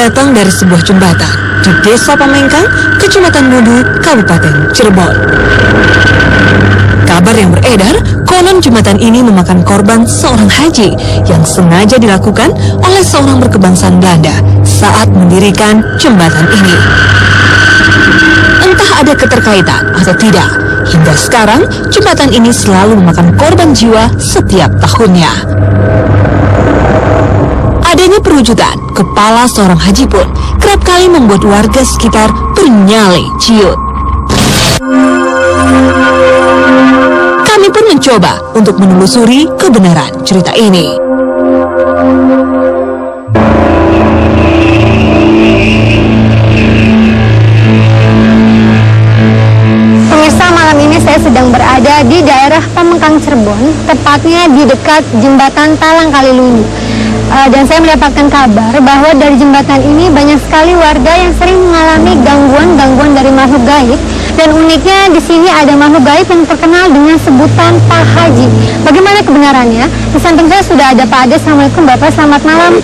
datang dari sebuah jembatan di Desa Pamengkang, Kecamatan Mudu, Kabupaten Cirebon. Kabar yang beredar, konon jembatan ini memakan korban seorang haji yang sengaja dilakukan oleh seorang berkebangsaan Belanda saat mendirikan jembatan ini. Entah ada keterkaitan atau tidak, hingga sekarang jembatan ini selalu memakan korban jiwa setiap tahunnya. Adanya perwujudan kepala seorang haji pun kerap kali membuat warga sekitar bernyali ciut. Kami pun mencoba untuk menelusuri kebenaran cerita ini. Pemirsa, malam ini saya sedang berada di daerah Pamengkang Cirebon, tepatnya di dekat jembatan Talang Kalilunyi. Dan saya mendapatkan kabar bahwa dari jembatan ini banyak sekali warga yang sering mengalami gangguan-gangguan dari makhluk gaib. Dan uniknya di sini ada makhluk gaib yang terkenal dengan sebutan Pak Haji. Bagaimana kebenarannya? Di samping saya sudah ada Pak Ade. Assalamualaikum Bapak, selamat malam.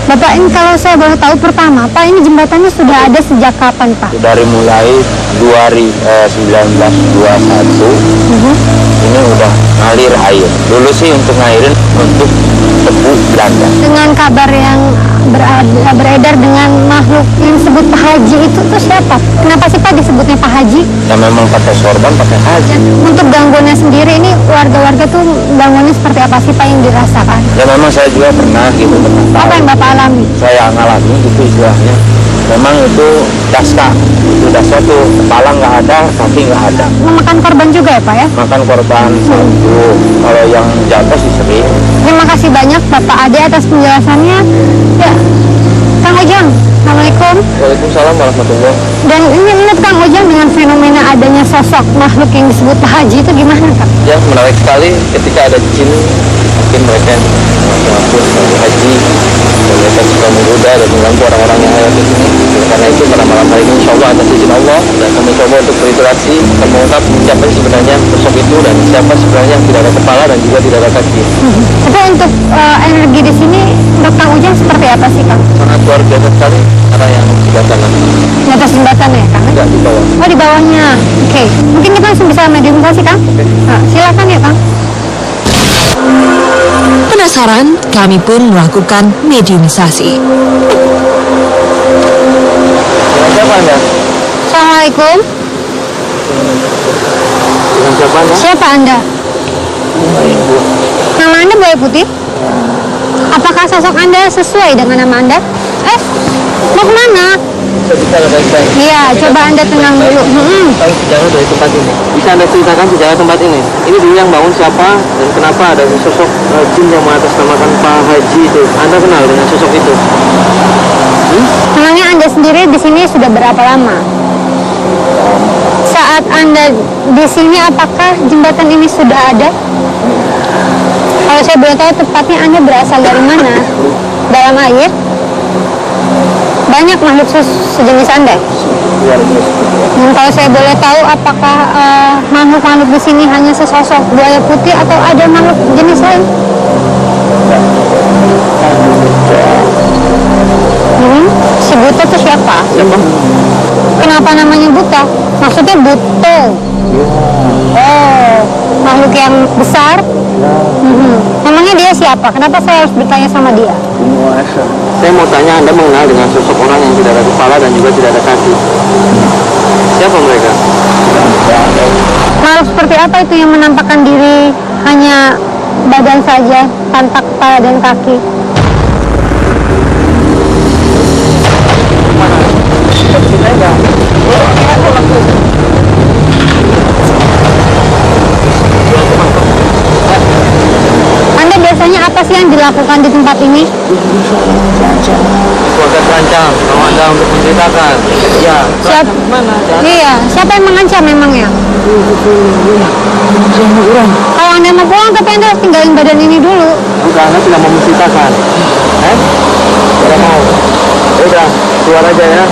Bapak, ini kalau saya boleh tahu pertama, Pak, ini jembatannya sudah ada sejak kapan, Pak? Dari mulai 1921 ini udah ngalir air. Dulu sih untuk ngairin untuk tebu Belanda. Dengan kabar yang beredar dengan makhluk yang disebut Pak Haji itu tuh siapa? Kenapa sih Pak disebutnya Pak Haji? Ya memang pakai sorban, pakai haji. Untuk gangguannya sendiri ini warga-warga tuh gangguannya seperti apa sih Pak yang dirasakan? Ya memang saya juga pernah gitu. Apa yang Bapak alami? Saya ngalami gitu istilahnya. Memang itu daska. Itu daska tuh kepala nggak ada, kaki nggak ada. Memakan korban juga ya Pak ya? Makan korban satu. Kalau yang jatuh sih sering. Terima kasih banyak Bapak Ade atas penjelasannya. Ya, Kang Ujang, Assalamualaikum. Waalaikumsalam warahmatullahi. Dan ini menurut Kang Ujang dengan fenomena adanya sosok makhluk yang disebut Pak Haji itu gimana Kang? Ya menarik sekali ketika ada jin, mungkin mereka mengaku sebagai haji, mereka suka menggoda dan mengganggu orang-orang yang ada di sini. Karena itu pada malam hari ini insya Allah atas izin Allah dan kami coba untuk berinteraksi dan mengungkap siapa sebenarnya sosok itu dan siapa sebenarnya yang tidak ada kepala dan juga tidak ada kaki. Tapi untuk energi di sini menurut Kang Ujang seperti apa sih Kang? Sangat luar biasa sekali karena yang sebelah kanan. Di atas jembatan ya Kang? Tidak di bawah. Oh di bawahnya. Oke. Mungkin kita langsung bisa mediumisasi Kang? Nah, silakan ya Kang. Penasaran, kami pun melakukan mediumisasi. Dengan siapa Anda? Assalamualaikum. Dengan siapa Anda? Siapa Anda? Ibu. Nama Anda Buaya Putih? Apakah sosok Anda sesuai dengan nama Anda? Mau kemana? Saya bicara baik-baik. Iya, coba Anda tenang dulu. Paling sejarah dari tempat ini. Bisa Anda ceritakan sejarah tempat ini? Ini dulu yang bangun siapa dan kenapa ada sosok jin yang mengatasnamakan Pak Haji itu? Anda kenal dengan sosok itu? Memangnya Anda sendiri di sini sudah berapa lama? Saat Anda di sini apakah jembatan ini sudah ada? Kalau saya boleh tahu tepatnya Anda berasal dari mana? Dalam air? Banyak makhluk sejenis Anda? Dan kalau saya boleh tahu apakah makhluk-makhluk di sini hanya sesosok buaya putih atau ada makhluk jenis lain? Si Buto itu siapa? Siapa? Kenapa namanya Buto? Maksudnya Buto. Oh, makhluk yang besar? Memangnya dia siapa? Kenapa saya harus bertanya sama dia? Saya mau tanya, Anda mengenal dengan sosok orang yang tidak ada kepala dan juga tidak ada kaki. Siapa mereka? Makhluk seperti apa itu yang menampakkan diri hanya badan saja, tanpa kepala dan kaki? Anda biasanya apa sih yang dilakukan di tempat ini? Keluarga terancam, mau Anda untuk menceritakan. Ya, Siapa? mana? Iya, siapa yang mengancam memangnya? Kalau Anda mau pulang, tapi Anda harus tinggalin badan ini dulu. Bukan, Anda tidak mau menceritakan. Tidak mau. Udah, keluar aja ya.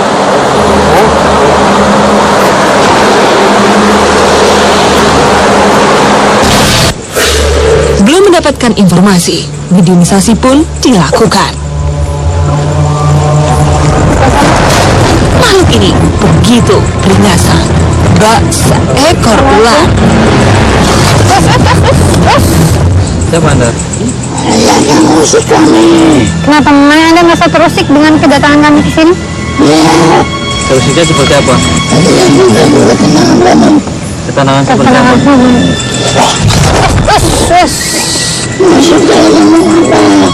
Belum mendapatkan informasi, mediumisasi pun dilakukan. Makhluk ini begitu beringasan. Bak seekor ular. Siapa Anda? Saya yang musik kami. Kenapa memang Anda merasa terusik dengan kedatangan kami ke sini? Ya, Solusinya seperti apa? ada yang mengganggu ketenangan kami. Ketenangan seperti apa? Maksudnya yang mau apa?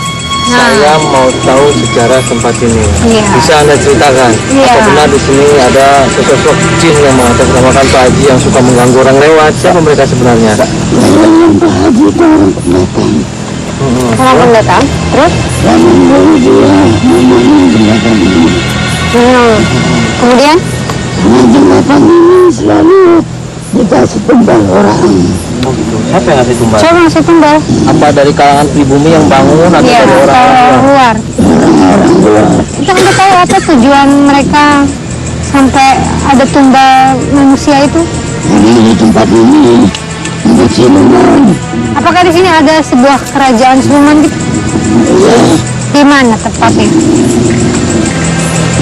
Saya mau tahu sejarah tempat ini. Iya. Bisa Anda ceritakan? Iya. Apa benar di sini ada sosok jin yang mengatasnamakan Pak Haji yang suka mengganggu orang lewat? Siapa mereka sebenarnya? Yang Pak Haji itu orang pendatang. Orang pendatang? Terus? Yang membawa dia membangun jembatan ini. Kemudian? Karena jembatan ini selalu dikasih tumbal orang. Siapa yang ngasih tumbal? Coba ngasih tumbal. Apa dari kalangan pribumi yang bangun atau Iya, dari orang atau luar. Orang-orang luar. Itu Anda tahu apa tujuan mereka sampai ada tumbal manusia itu? Karena di tempat ini ada siluman. Apakah di sini ada sebuah kerajaan siluman gitu? Ya, Di mana tepatnya?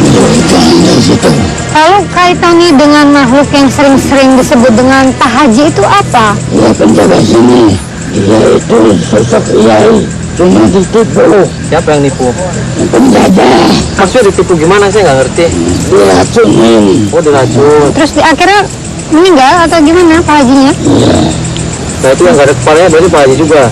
itu hanya situ. Lalu kaitannya dengan makhluk yang sering-sering disebut dengan Pak Haji itu apa? Ya penjaga sini. Dia itu sosok kiai. Cuma ditipu. Siapa yang nipu? Penjajah. Maksudnya ditipu gimana? Saya nggak ngerti. Diracunin. Oh diracun. Terus akhirnya meninggal atau gimana Pak Hajinya? Berarti yang nggak ada kepalanya berarti Pak Haji juga.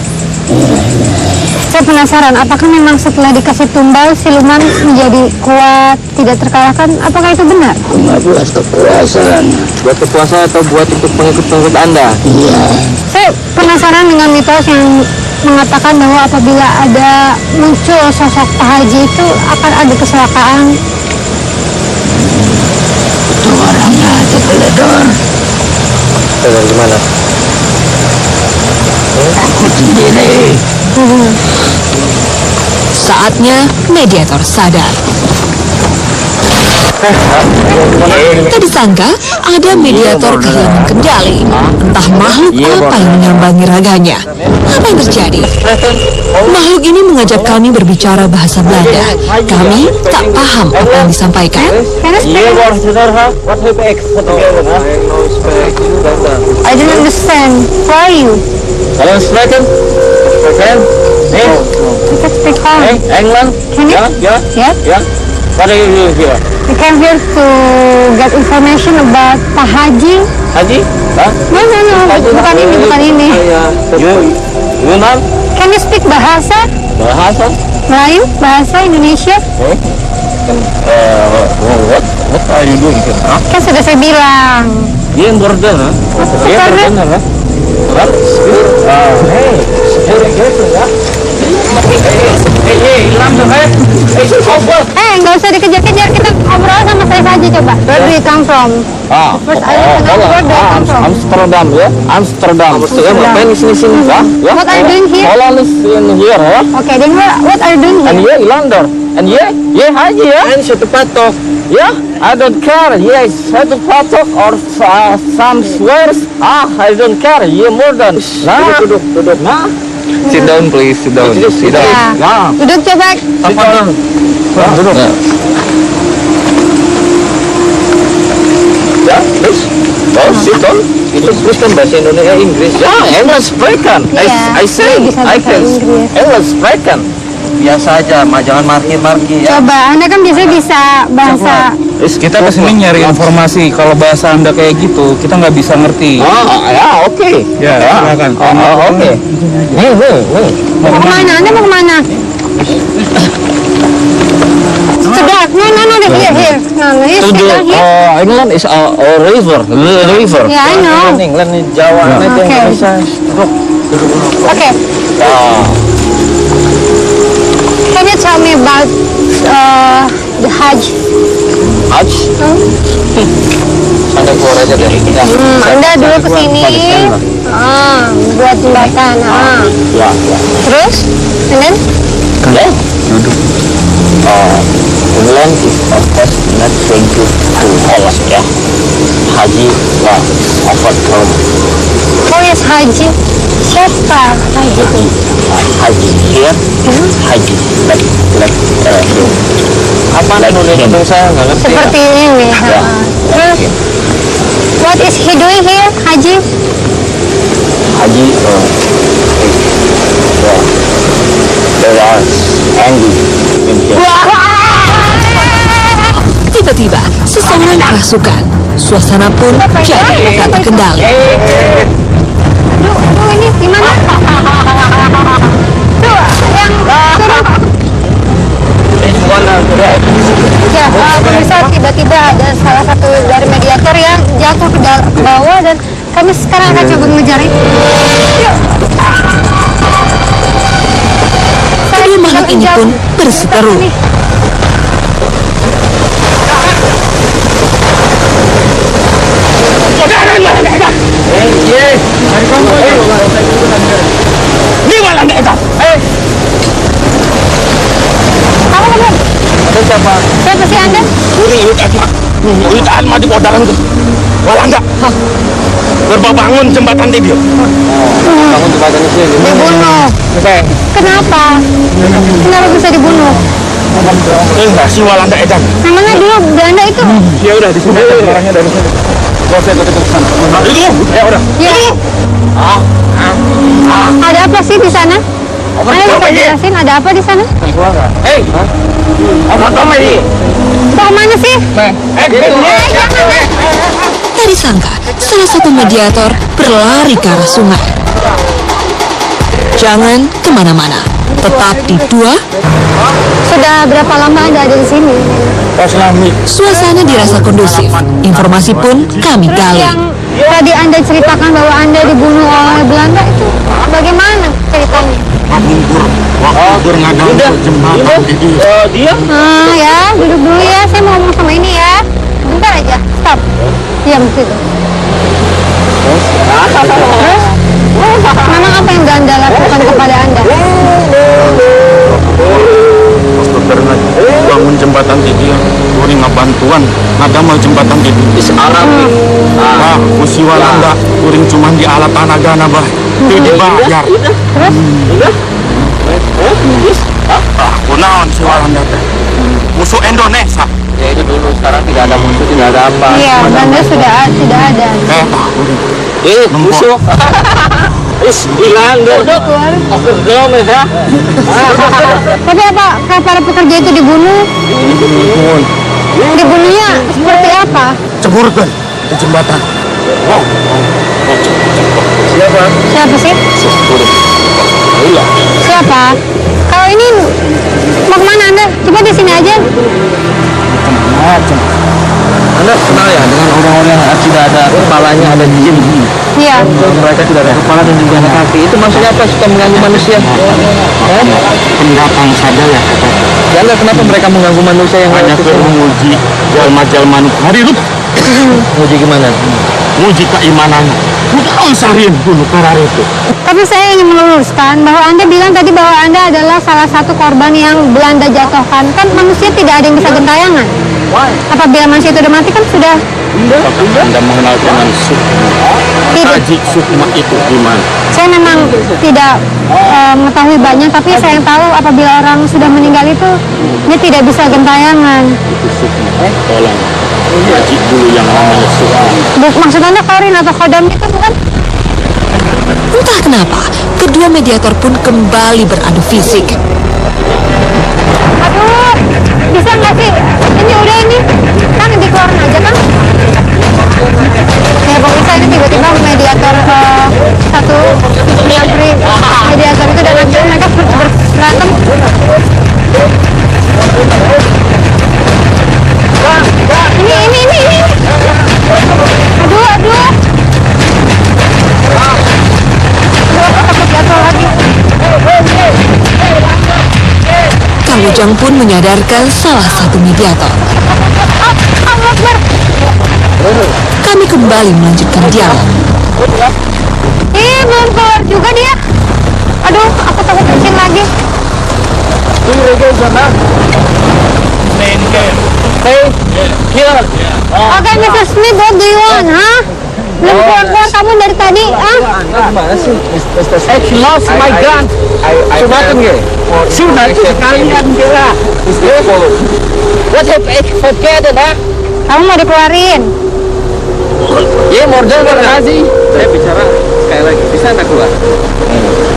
Saya penasaran, apakah memang setelah dikasih tumbal siluman menjadi kuat, tidak terkalahkan? Apakah itu benar? Cuma buat kekuasaan. Buat kepuasan atau buat untuk pengikut-pengikut Anda? Iya. Saya penasaran dengan mitos yang mengatakan bahwa apabila ada muncul sosok Pak Haji itu akan ada kecelakaan. Itu orangnya teledor. Dari gimana? Takut sendiri. Saatnya mediator sadar. Tak disangka ada mediator kehilangan kendali. Entah makhluk apa yang menyambangi raganya. Apa yang terjadi? Makhluk ini mengajak kami berbicara bahasa Belanda. Kami tak paham apa yang disampaikan. I don't understand. Who are you? Kalian spreken? Spreken? Nih? You can speak home. England? Can you? Ya? Yeah? Ya? What are you doing here? We came here to get information about Pak Haji. Haji? Hah? No, no, no. Bukan ini, bukan ini. You know? Can you speak bahasa Bahasa? lain? Bahasa Indonesia? What are you doing here? Hah? Kan sudah saya bilang. Dia yang border, ha? Dia Border? border, ha? Hah? Hey, security, ya? Hilang tuh, Nggak usah dikejar-kejar. Kita ngobrol sama saya saja coba. Where do you come from? First, I want to know where do you come from? Amsterdam, ya? Amsterdam. Ngapain di sini-sini, ya? What are you doing here? Holland is in here, ya? Okay, then what are you doing And here? yeah, London. And yeah, Haji, ya? And satu patok. Yeah, I don't care. Yes, satu patok or some swears. I don't care. Yeah, more than. Nah, duduk. Nah. Sit down, please. Sit down. Sit down. Ya. Nah. Duduk coba. Sit down. Duduk. Ya, please. Oh, sit down. Itu please kan bahasa Indonesia Inggris. Ya, English speaking. Iya, I say, dia bisa I bahasa can. Inggris. English speaking. Biasa aja, jangan markir-markir ya. Coba, Anda kan biasanya bisa bahasa. Kita kesini nyari informasi. Kalau bahasa Anda kayak gitu, kita nggak bisa ngerti. Ya, oke. Ya, silakan. Oke. Nih. Mau kemana? Anda mau kemana? Sedap. No, here. No, you sit down here. England is a river. Yeah, I know. England ini Jawa, itu Okay. Indonesia. Duduk. Okay. Can you tell me about the Hajj? Hajj. Anda keluar aja dari kita. Anda dulu kesini, buat jembatan. Ya. Terus, and then? Duduk. England is of course not going to Holland ya. Haji lah overthrown. Oh yes, Haji. Siapa Haji itu? Haji here, Haji like here. Apa nulis saya nggak ngerti. Seperti ini. Ya. Terus, what is he doing here, Haji? Haji, there are angry in here. Tiba-tiba, seseorang kerasukan. Suasana pun jadi tak terkendali. Duh, ini gimana? Tuh, yang turun. Ya, pemirsa, tiba-tiba ada salah satu dari mediator yang jatuh ke bawah dan kami sekarang akan coba mengejar itu. Yuk. Kedua makhluk ini pun berseteru. Siapa sih Anda? Ulitaan mati kodaran tuh. Walanda. Berbangun jembatan Tibio. Bangun jembatan itu Dibunuh. Kenapa? Kenapa bisa dibunuh? Enggak si Walanda edan. Namanya dulu Belanda itu. Ya udah di sini aja barangnya dari sini. Gua saya ikut ke sana. Itu. Ya udah. Ya. Ada apa sih di sana? Anda bisa jelasin ada apa di sana? Hei. Apa kamu ini? Mau kemana sih? Tak disangka, salah satu mediator berlari ke arah sungai. Jangan kemana-mana, tetap di Dua. Sudah berapa lama Anda ada di sini? Suasana dirasa kondusif. Informasi pun kami gali. Yang tadi Anda ceritakan bahwa Anda dibunuh oleh Belanda itu bagaimana ceritanya? Waktu ngadang jembatan itu. Dia? Ya, duduk dulu ya. Saya mau ngomong sama ini ya. Bentar aja, stop. Diam situ. Terus? Memang apa yang Belanda lakukan kepada Anda? Karena bangun jembatan Tibio, kuring bantuan, ada mau jembatan Tibio. Is Arab. Kusi Walanda, kuring cuma di alat tanaga nabah, tidak bayar. Terus? Kunaon si Walanda teh? Musuh Indonesia. Ya itu dulu, sekarang tidak ada musuh, tidak ada apa. Iya, Belanda sudah tidak ada. Musuh. Hilang deh. Belum ya. Tapi apa para pekerja itu dibunuh? Dibunuhnya seperti apa? Ceburkan di jembatan. Siapa? Siapa sih? Siapa? Kalau ini mau kemana Anda? Coba di sini aja. Anda kenal ya dengan orang-orang yang tidak ada kepalanya, ada jin? Iya. Mereka tidak ada kepala dan juga ada kaki. Itu maksudnya apa? Suka mengganggu manusia? Pendatang saja ya. Jangan kenapa mereka mengganggu manusia yang Hanya lewat ke sini? menguji jalma-jalma hari itu. Menguji gimana? Menguji keimanan. Bukan sarin dulu karar itu. Tapi saya ingin meluruskan bahwa Anda bilang tadi bahwa Anda adalah salah satu korban yang Belanda jatuhkan. Kan manusia tidak ada yang bisa gentayangan. Apabila manusia itu sudah mati kan sudah Anda mengenal dengan Sukma. tidak. Haji Sukma itu gimana? Saya memang tidak mengetahui banyak, tapi saya yang tahu apabila orang sudah meninggal itu dia tidak bisa gentayangan. Itu Sukma. Tolong. Haji dulu yang namanya Sukma. Maksud Anda Korin atau Kodam itu bukan? Entah kenapa, kedua mediator pun kembali beradu fisik. Aduh, bisa nggak sih? Ini udah ini, kan dikeluarin aja kan? Ya pemirsa ini tiba-tiba mediator satu yang mediator itu dan akhirnya mereka berantem. Ini. Aduh. Aku takut jatuh lagi. Kang Ujang pun menyadarkan salah satu mediator. Allah Akbar. Kami kembali melanjutkan dialog. Belum keluar juga dia. Aduh, aku takut kencing lagi. Here. Oke, Mr. Smith, what do you want, huh? Belum keluar kamu dari tadi, ah? Gimana sih? I lost my gun. Sunatan ya? Sunat sekalian kira. What have I forgotten, ha? Kamu mau dikeluarin? Ya, model berhasil. Saya bicara sekali lagi. Bisa tak keluar?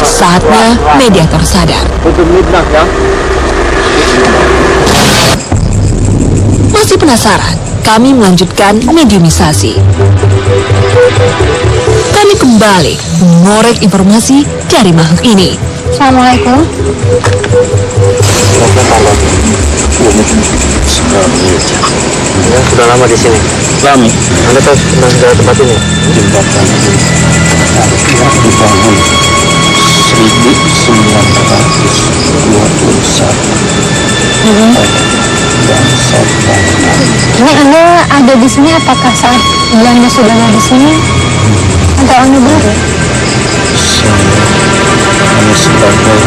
Saatnya mediator sadar. Untuk midnight ya. Masih penasaran? Kami melanjutkan mediumisasi. Kami kembali mengorek informasi dari makhluk ini. Assalamualaikum. Ya, sudah lama di sini. Lama. Anda tahu tentang tempat ini? Jembatan dibangun 1921 dan serta Ini Anda ada di sini apakah saat Belanda sudah ada di sini? Atau Anda baru? saya hanya sebagai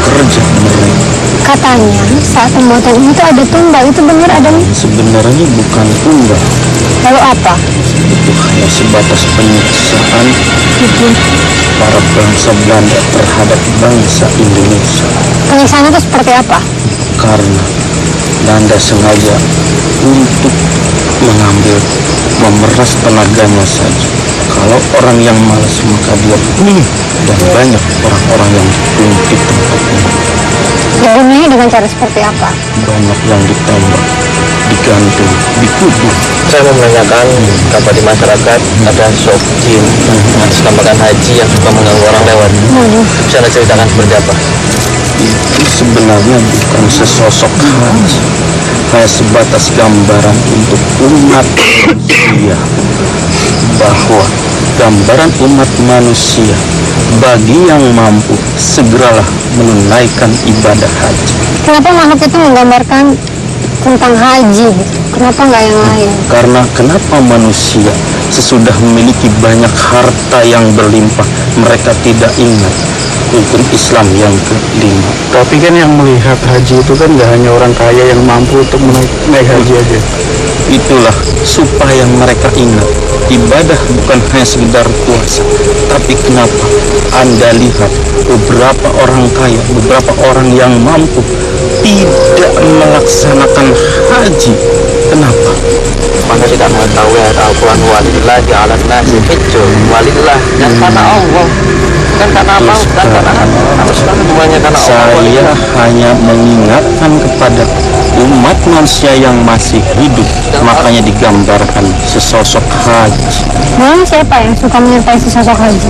pekerja mereka. Katanya saat pembuatan ini tuh ada tumbal, itu benar adanya? Sebenarnya bukan tumbal, Lalu apa? itu hanya sebatas penyiksaan para bangsa Belanda terhadap bangsa Indonesia. Penyiksaan itu seperti apa? Karena Belanda sengaja untuk memeras tenaganya saja. Kalau orang yang malas maka dia bunuh, dan banyak orang-orang yang dibunuh di tempat ini. Dibunuhnya dengan cara seperti apa? Banyak yang ditembak, digantung, dikubur. Saya mau menanyakan kenapa di masyarakat ada sok jin dinamakan haji yang suka mengganggu orang lewat. Bisa Anda ceritakan seperti apa? Itu sebenarnya bukan sesosok haji, hanya sebatas gambaran untuk umat manusia, bahwa gambaran umat manusia bagi yang mampu segeralah menunaikan ibadah haji. Kenapa makhluk itu menggambarkan tentang haji gitu? Kenapa nggak yang lain? Karena kenapa manusia sesudah memiliki banyak harta yang berlimpah mereka tidak ingat rukun Islam yang kelima. Tapi kan yang melihat haji itu kan nggak hanya orang kaya yang mampu untuk naik haji aja. Itulah supaya mereka ingat ibadah bukan hanya sekedar puasa, tapi kenapa Anda lihat beberapa orang kaya, beberapa orang yang mampu tidak melaksanakan haji. Kenapa? Maka tidak mengetahui Al-Quran walillah ja'alan nasi hijjul walillah, dan karena Allah, kan karena apa? Dan karena harus semuanya karena Allah. Saya hanya mengingatkan kepada umat manusia yang masih hidup, makanya digambarkan sesosok haji. Memang siapa yang suka menyertai sesosok haji?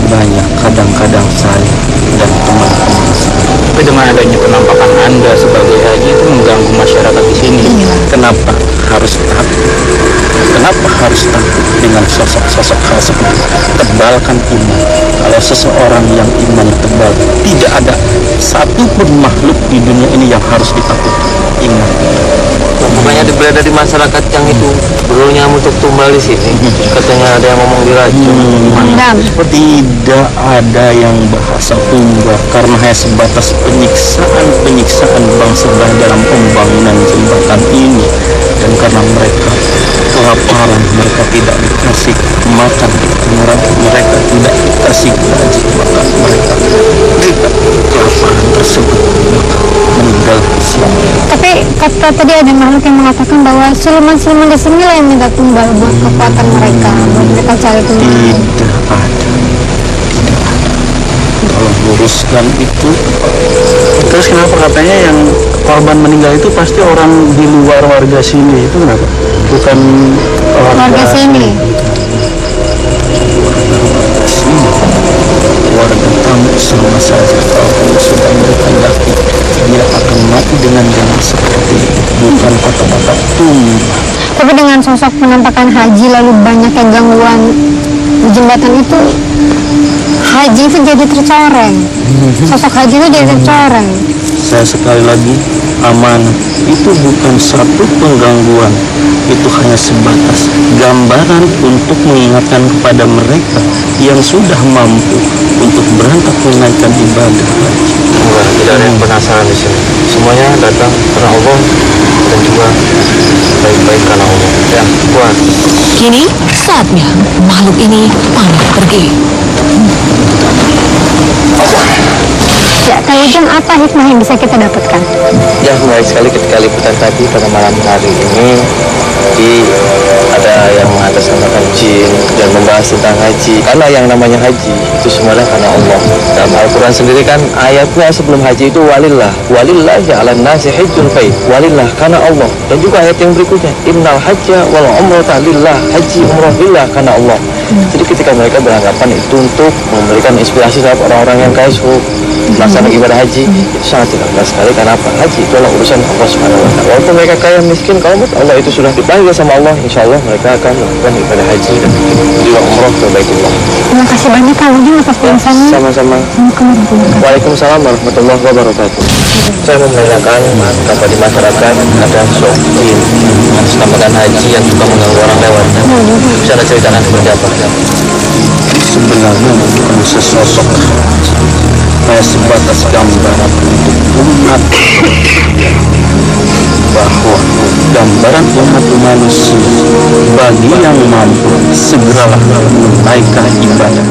Banyak, kadang-kadang saya dan teman-teman saya. Tapi dengan adanya penampakan Anda sebagai haji itu mengganggu masyarakat di sini. Kenapa harus takut? Kenapa harus takut dengan sosok-sosok hal seperti tebalkan iman? Kalau seseorang yang iman tebal, tidak ada satupun makhluk di dunia ini yang harus ditakuti. Ingat, Bukannya berada di masyarakat yang itu dulunya untuk tumbal di sini. Katanya ada yang ngomong diracun. Dendam. tidak ada yang bahasa tunggal karena hanya sebatas penyiksaan bangsa dalam pembangunan jembatan ini, dan karena mereka kelaparan, mereka tidak dikasih makan, mereka tidak dikasih gaji, maka mereka kelaparan tersebut maka meninggal di sini. Tapi kata tadi ada makhluk yang mengatakan bahwa siluman-siluman di sini lah yang minta tumbal buat kekuatan mereka, buat mereka cari tumbal. Tidak ada. Kalau luruskan itu, Terus kenapa katanya yang korban meninggal itu pasti orang di luar warga sini, itu kenapa? Bukan Warga sini. warga tamu sama saja. Kalau sudah berkehendaki dia akan mati dengan jalan seperti itu, bukan kata-kata tumbal. Tapi dengan sosok penampakan haji lalu banyaknya gangguan di jembatan itu, haji itu jadi tercoreng. Sosok haji itu jadi tercoreng. Saya sekali lagi, amanah itu bukan satu penggangguan, itu hanya sebatas gambaran untuk mengingatkan kepada mereka yang sudah mampu untuk berangkat menunaikan ibadah haji. Enggak, tidak ada yang penasaran di sini. semuanya datang karena Allah dan juga baik-baik karena Allah. Ya, kuat. Kini saatnya makhluk ini pamit pergi. Ya, Kang Ujang, apa hikmah yang bisa kita dapatkan? Ya, menarik sekali ketika liputan tadi pada malam hari ini ada yang mengatasnamakan jin dan membahas tentang haji. Karena yang namanya haji itu semuanya karena Allah. Dalam Al-Quran sendiri kan ayatnya sebelum haji itu walillah ya ala nasi hajjul bait, walillah karena Allah. Dan juga ayat yang berikutnya innal hajja wal umrata lillah, haji umrah lillah karena Allah. Jadi ketika mereka beranggapan itu untuk memberikan inspirasi terhadap orang-orang yang kaisuk melaksanakan ibadah haji, itu sangat tidak benar sekali. Karena apa? Haji itu adalah urusan Allah Subhanahu wa taala. Walaupun mereka kaya miskin, kalau Allah itu sudah dipanggil sama Allah, insya Allah mereka akan melakukan ibadah haji dan juga umroh ke Baitullah. Terima kasih banyak Kang Ujang atas penjelasannya. Sama-sama. Waalaikumsalam warahmatullahi wabarakatuh. Saya mau menanyakan kenapa di masyarakat ada sok jin menamakan haji yang suka mengganggu orang lewat. Bisa ada ceritakan seperti apa? Sebenarnya bukan sesosok, hanya sebatas gambaran untuk umat, bahwa gambaran umat manusia bagi yang mampu segeralah menaikkan ibadah.